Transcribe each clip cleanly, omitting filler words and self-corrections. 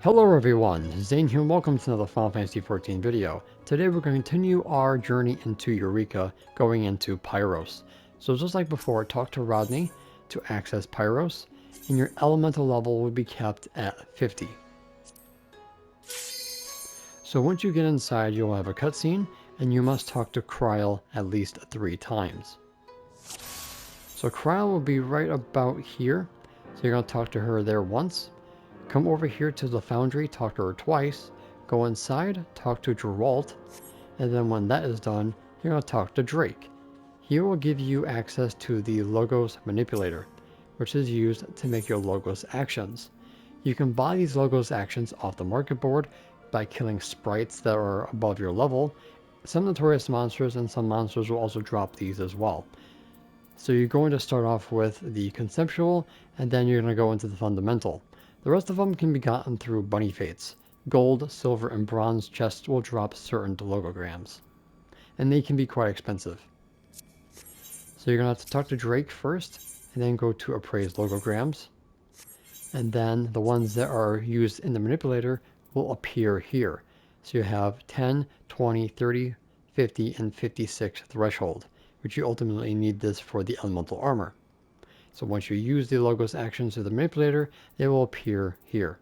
Hello everyone, Zane here and welcome to another Final Fantasy XIV video. Today we're going to continue our journey into Eureka, going into Pyros. So just like before, talk to Rodney to access Pyros, and your elemental level will be kept at 50. So once you get inside, you'll have a cutscene, and you must talk to Kryl at least 3 times. So Kryl will be right about here, so you're going to talk to her there once. Come over here to the foundry, talk to her twice, go inside, talk to Geralt, and then when that is done, you're going to talk to Drake. He will give you access to the Logos Manipulator, which is used to make your Logos actions. You can buy these Logos actions off the market board by killing sprites that are above your level. Some Notorious monsters and some monsters will also drop these as well. So you're going to start off with the conceptual, and then you're going to go into the fundamental. The rest of them can be gotten through bunny fates. Gold, silver, and bronze chests will drop certain logograms, and they can be quite expensive. So you're going to have to talk to Drake first, and then go to appraise logograms, and then the ones that are used in the manipulator will appear here. So you have 10, 20, 30, 50, and 56 threshold, which you ultimately need this for the elemental armor. So once you use the Logos actions of the manipulator, they will appear here.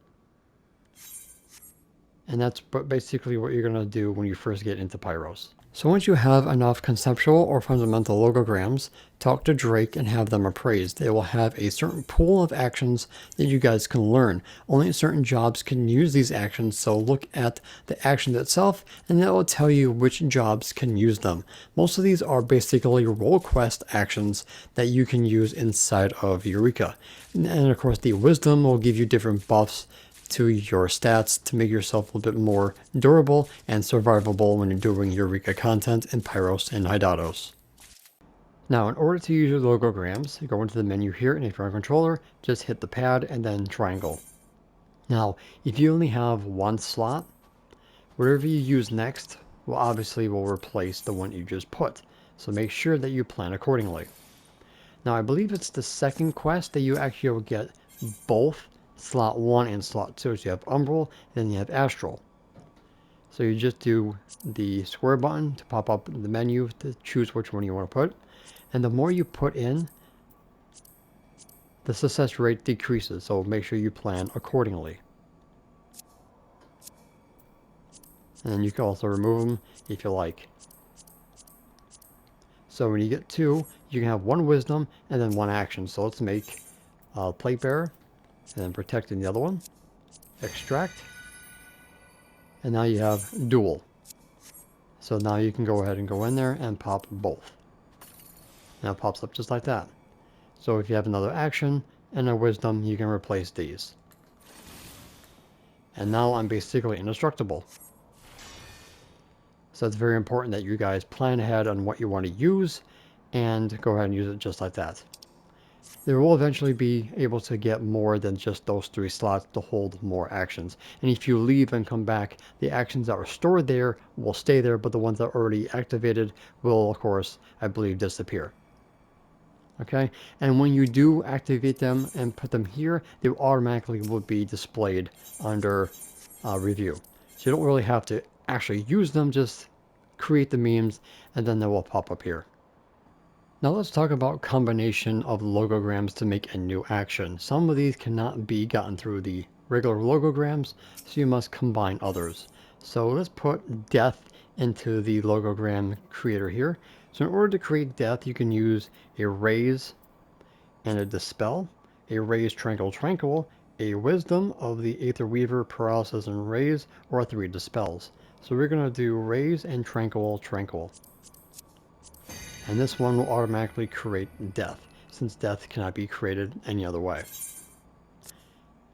And that's basically what you're going to do when you first get into Pyros. So once you have enough conceptual or fundamental logograms, talk to Drake and have them appraised. They will have a certain pool of actions that you guys can learn. Only certain jobs can use these actions, so look at the action itself and that will tell you which jobs can use them. Most of these are basically role quest actions that you can use inside of Eureka. And of course the wisdom will give you different buffs to your stats to make yourself a little bit more durable and survivable when you're doing Eureka content in Pyros and Hydatos. Now, in order to use your logograms, go into the menu here, and if you're on a controller, just hit the pad and then triangle. Now, if you only have one slot, whatever you use next will replace the one you just put. So make sure that you plan accordingly. Now, I believe it's the second quest that you actually will get both slot 1 and slot 2. So you have Umbral, then you have Astral. So you just do the square button to pop up the menu to choose which one you want to put. And the more you put in, the success rate decreases. So make sure you plan accordingly. And then you can also remove them if you like. So when you get 2, you can have 1 wisdom and then 1 action. So let's make Plate Bearer. And then protecting the other one, extract, and now you have dual. So now you can go ahead and go in there and pop both. Now it pops up just like that. So if you have another action and a wisdom, you can replace these. And now I'm basically indestructible. So it's very important that you guys plan ahead on what you want to use and go ahead and use it just like that. They will eventually be able to get more than just those 3 slots to hold more actions. And if you leave and come back, the actions that were stored there will stay there, but the ones that are already activated will, of course, I believe, disappear. Okay, and when you do activate them and put them here, they automatically will be displayed under review. So you don't really have to actually use them, just create the memes and then they will pop up here. Now let's talk about combination of logograms to make a new action. Some of these cannot be gotten through the regular logograms, so you must combine others. So let's put death into the logogram creator here. So in order to create death, you can use a raise and a dispel, a raise tranquil, a wisdom of the Aether Weaver, paralysis and raise, or 3 dispels. So we're going to do raise and tranquil. And this one will automatically create death, since death cannot be created any other way.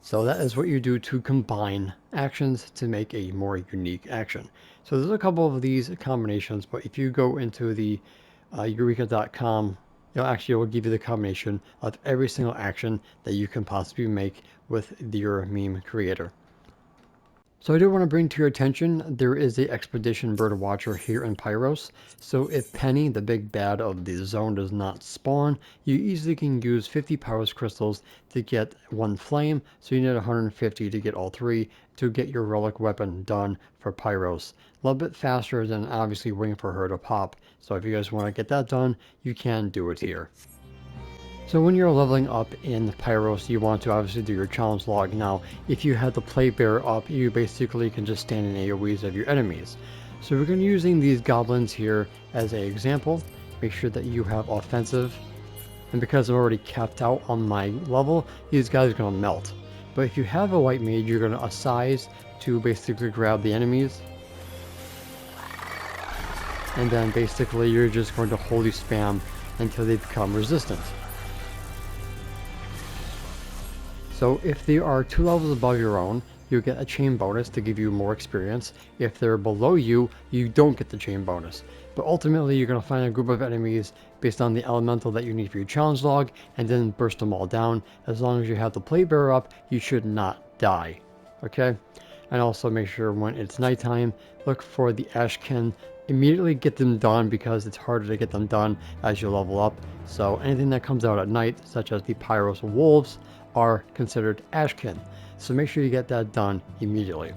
So that is what you do to combine actions to make a more unique action. So there's a couple of these combinations, but if you go into the eureka.com, it will give you the combination of every single action that you can possibly make with your meme creator. So I do want to bring to your attention, there is a expedition bird watcher here in Pyros. So if Penny, the big bad of the zone, does not spawn, you easily can use 50 Pyros crystals to get one flame. So you need 150 to get all three to get your relic weapon done for Pyros. A little bit faster than obviously waiting for her to pop. So if you guys want to get that done, you can do it here. So when you're leveling up in Pyros, you want to obviously do your challenge log. Now, if you have the plate bearer up, you basically can just stand in AoEs of your enemies. So we're going to be using these goblins here as an example. Make sure that you have offensive. And because I'm already capped out on my level, these guys are going to melt. But if you have a white mage, you're going to assize to basically grab the enemies. And then basically you're just going to holy spam until they become resistant. So if they are 2 levels above your own, you get a chain bonus to give you more experience. If they're below you, you don't get the chain bonus. But ultimately, you're going to find a group of enemies based on the elemental that you need for your challenge log, and then burst them all down. As long as you have the plate bearer up, you should not die. Okay? And also make sure when it's nighttime, look for the ashkin. Immediately get them done because it's harder to get them done as you level up. So anything that comes out at night, such as the Pyros wolves, are considered ashkin. So make sure you get that done immediately.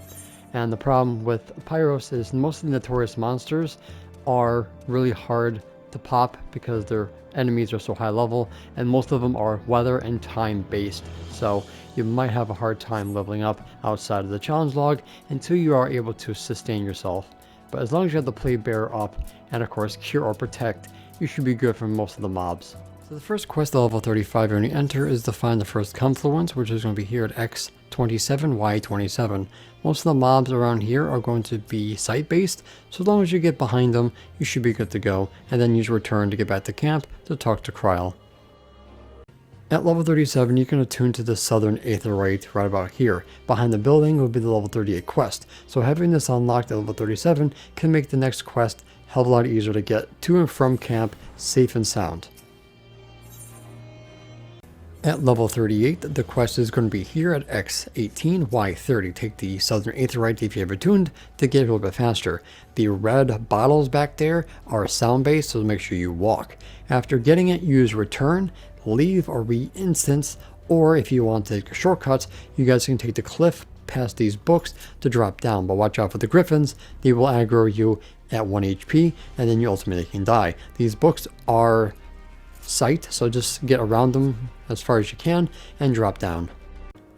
And the problem with Pyros is most of the Notorious monsters are really hard to pop because their enemies are so high level, and most of them are weather and time based. So you might have a hard time leveling up outside of the challenge log until you are able to sustain yourself. But as long as you have the plate bearer up, and of course cure or protect, you should be good for most of the mobs. So the first quest at level 35 when you enter is to find the first confluence, which is going to be here at X27, Y27. Most of the mobs around here are going to be site-based, so as long as you get behind them, you should be good to go, and then use return to get back to camp to talk to Kryl. At level 37, you can attune to the southern aetheryte right about here. Behind the building will be the level 38 quest, so having this unlocked at level 37 can make the next quest a hell of a lot easier to get to and from camp safe and sound. At level 38, the quest is going to be here at X18, Y30. Take the southern aetheryte if you have attuned to get a little bit faster. The red bottles back there are sound-based, so make sure you walk. After getting it, use return, leave or re-instance, or if you want to take shortcuts, you guys can take the cliff past these books to drop down. But watch out for the griffins, they will aggro you at 1 HP, and then you ultimately can die. These books are sight, so just get around them as far as you can and drop down.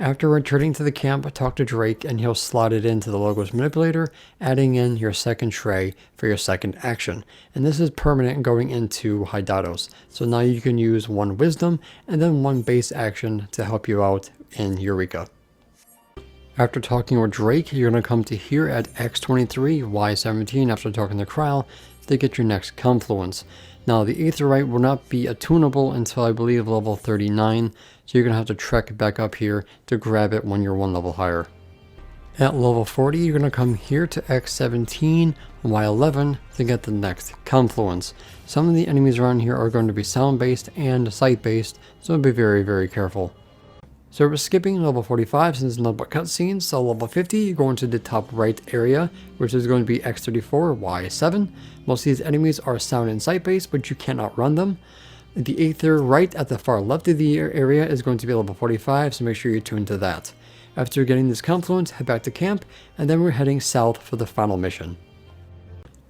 After returning to the camp, talk to Drake and he'll slot it into the logos manipulator, adding in your second tray for your second action. And this is permanent going into Hydatos. So now you can use 1 wisdom and then 1 base action to help you out in Eureka. After talking with Drake, you're going to come to here at X23, Y17 after talking to Kryl to get your next confluence. Now the aetheryte will not be attunable until I believe level 39, so you're going to have to trek back up here to grab it when you're 1 level higher. At level 40, you're going to come here to X17, Y11 to get the next confluence. Some of the enemies around here are going to be sound based and sight based, so be very, very careful. So we're skipping level 45 since it's not about cutscenes, so level 50 you go into the top right area, which is going to be X34, Y7. Most of these enemies are sound and sight based, but you cannot run them. The aether right at the far left of the area is going to be level 45, so make sure you tune to that. After getting this confluence, head back to camp, and then we're heading south for the final mission.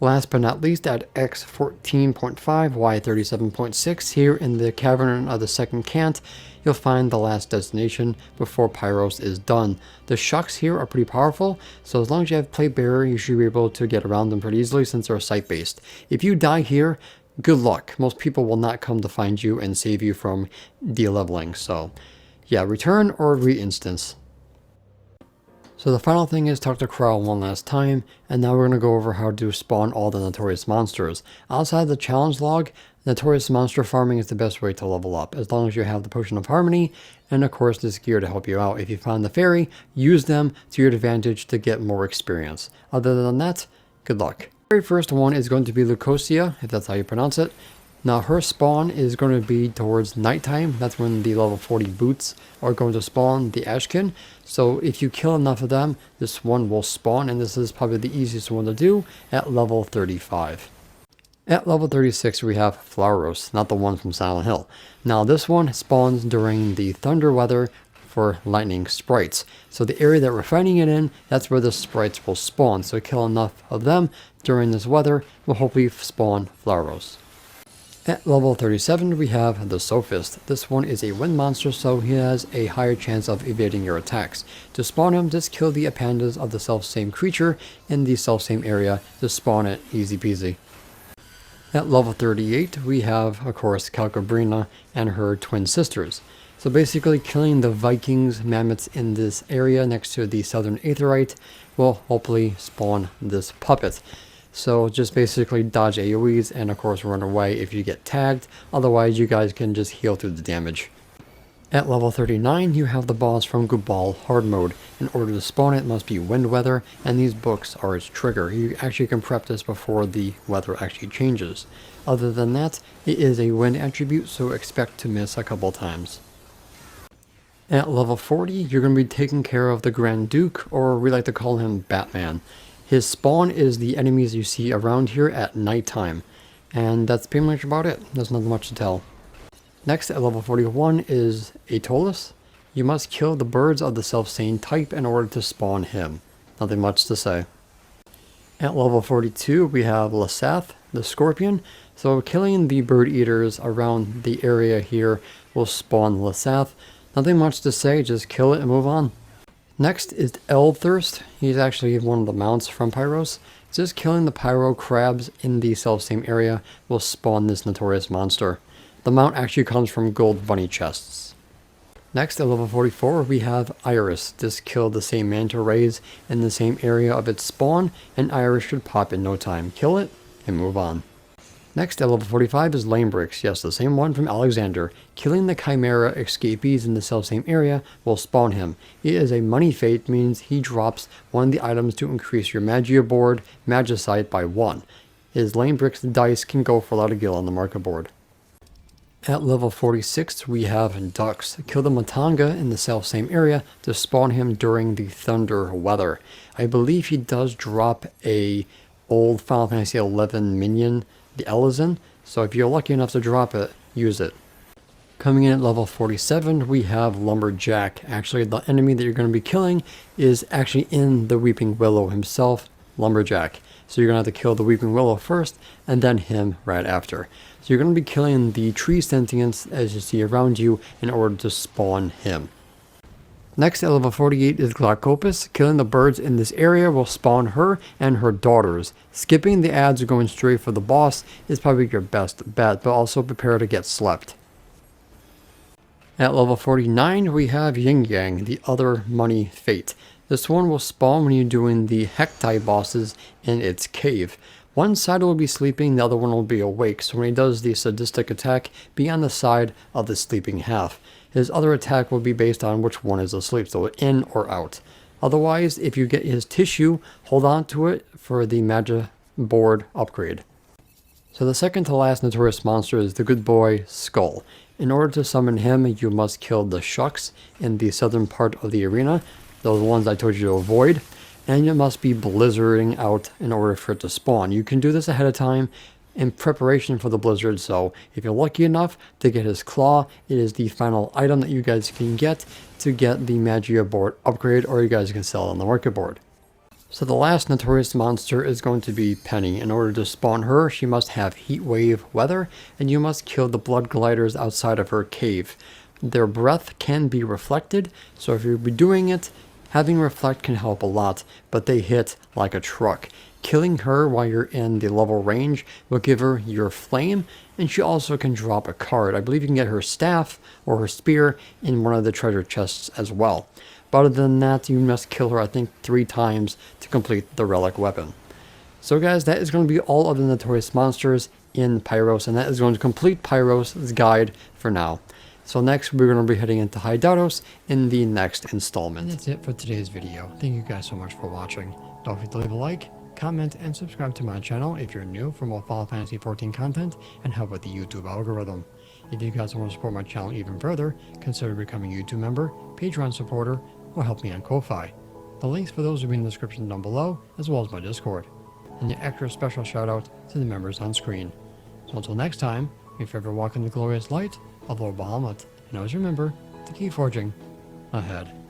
Last but not least, at X14.5, Y37.6, here in the cavern of the second cant, you'll find the last destination before Pyros is done. The shucks here are pretty powerful, so as long as you have plate bearer, you should be able to get around them pretty easily since they're sight-based. If you die here, good luck. Most people will not come to find you and save you from de-leveling, so yeah, return or re-instance. So the final thing is talk to Kryl one last time, and now we're going to go over how to spawn all the Notorious monsters. Outside the challenge log, Notorious monster farming is the best way to level up, as long as you have the Potion of Harmony, and of course this gear to help you out. If you find the fairy, use them to your advantage to get more experience. Other than that, good luck. The very first one is going to be Lucosia, if that's how you pronounce it. Now her spawn is going to be towards nighttime. That's when the level 40 boots are going to spawn the ashkin. So if you kill enough of them, this one will spawn, and this is probably the easiest one to do at level 35. At level 36 we have Pyros, not the one from Silent Hill. Now this one spawns during the thunder weather for lightning sprites. So the area that we're fighting it in, that's where the sprites will spawn. So kill enough of them during this weather will hopefully spawn Pyros. At level 37 we have the Sophist. This one is a wind monster, so he has a higher chance of evading your attacks. To spawn him, just kill the appendas of the self-same creature in the self-same area to spawn it, easy peasy. At level 38 we have, of course, Calcabrina and her twin sisters. So basically killing the Vikings mammoths in this area next to the southern aetheryte will hopefully spawn this puppet. So just basically dodge AoEs and of course run away if you get tagged, otherwise you guys can just heal through the damage. At level 39 you have the boss from Gubal hard mode. In order to spawn it must be wind weather, and these books are its trigger. You actually can prep this before the weather actually changes. Other than that, it is a wind attribute, so expect to miss a couple times. At level 40 you're going to be taking care of the Grand Duke, or we like to call him Batman. His spawn is the enemies you see around here at nighttime, and that's pretty much about it. There's not much to tell. Next at level 41 is Aetolis. You must kill the birds of the self-same type in order to spawn him. Nothing much to say. At level 42 we have Lasath, the Scorpion. So killing the bird eaters around the area here will spawn Lasath. Nothing much to say, just kill it and move on. Next is Eldthirst. He's actually one of the mounts from Pyros. Just killing the pyro crabs in the self-same area will spawn this Notorious monster. The mount actually comes from gold bunny chests. Next at level 44 we have Iris. Just kill the same manta rays in the same area of its spawn, and Iris should pop in no time. Kill it and move on. Next at level 45 is Lamebrix. Yes, the same one from Alexander. Killing the Chimera escapees in the self-same area will spawn him. It is a money fate, means he drops one of the items to increase your Magia board, Magicite, by 1. His Lamebrix dice can go for a lot of gil on the market board. At level 46 we have Ducks. Kill the Matanga in the self-same area to spawn him during the thunder weather. I believe he does drop a old Final Fantasy XI minion, the Elizin, so if you're lucky enough to drop it, use it. Coming in at level 47 we have Lumberjack. Actually the enemy that you're going to be killing is actually in the Weeping Willow himself, Lumberjack. So you're going to have to kill the Weeping Willow first and then him right after. So you're going to be killing the tree sentients as you see around you in order to spawn him. Next at level 48 is Glaucopus. Killing the birds in this area will spawn her and her daughters. Skipping the ads or going straight for the boss is probably your best bet, but also prepare to get slept. At level 49 we have Yin Yang, the other money fate. This one will spawn when you're doing the Hektai bosses in its cave. One side will be sleeping, the other one will be awake, so when he does the sadistic attack, be on the side of the sleeping half. His other attack will be based on which one is asleep, so in or out. Otherwise, if you get his tissue, hold on to it for the Magia board upgrade. So the second to last Notorious monster is the good boy Skull. In order to summon him, you must kill the Shucks in the southern part of the arena, those ones I told you to avoid. And you must be blizzarding out in order for it to spawn. You can do this ahead of time in preparation for the blizzard, so if you're lucky enough to get his claw, it is the final item that you guys can get to get the Magia board upgrade, or you guys can sell it on the market board. So the last Notorious monster is going to be Penny. In order to spawn her, she must have heat wave weather, and you must kill the blood gliders outside of her cave. Their breath can be reflected, so if you'll be doing it, having reflect can help a lot, but they hit like a truck. Killing her while you're in the level range will give her your flame, and she also can drop a card. I believe you can get her staff or her spear in one of the treasure chests as well. But other than that, you must kill her, I think, 3 times to complete the relic weapon. So guys, that is going to be all of the Notorious monsters in Pyros, and that is going to complete Pyros' guide for now. So next, we're going to be heading into Hydaros in the next installment. And that's it for today's video. Thank you guys so much for watching. Don't forget to leave a like, comment, and subscribe to my channel if you're new for more Final Fantasy XIV content and help with the YouTube algorithm. If you guys want to support my channel even further, consider becoming a YouTube member, Patreon supporter, or help me on Ko-Fi. The links for those will be in the description down below, as well as my Discord. And an extra special shout out to the members on screen. So until next time, may you forever walk in the glorious light of Lord Bahamut, and always remember to keep forging ahead.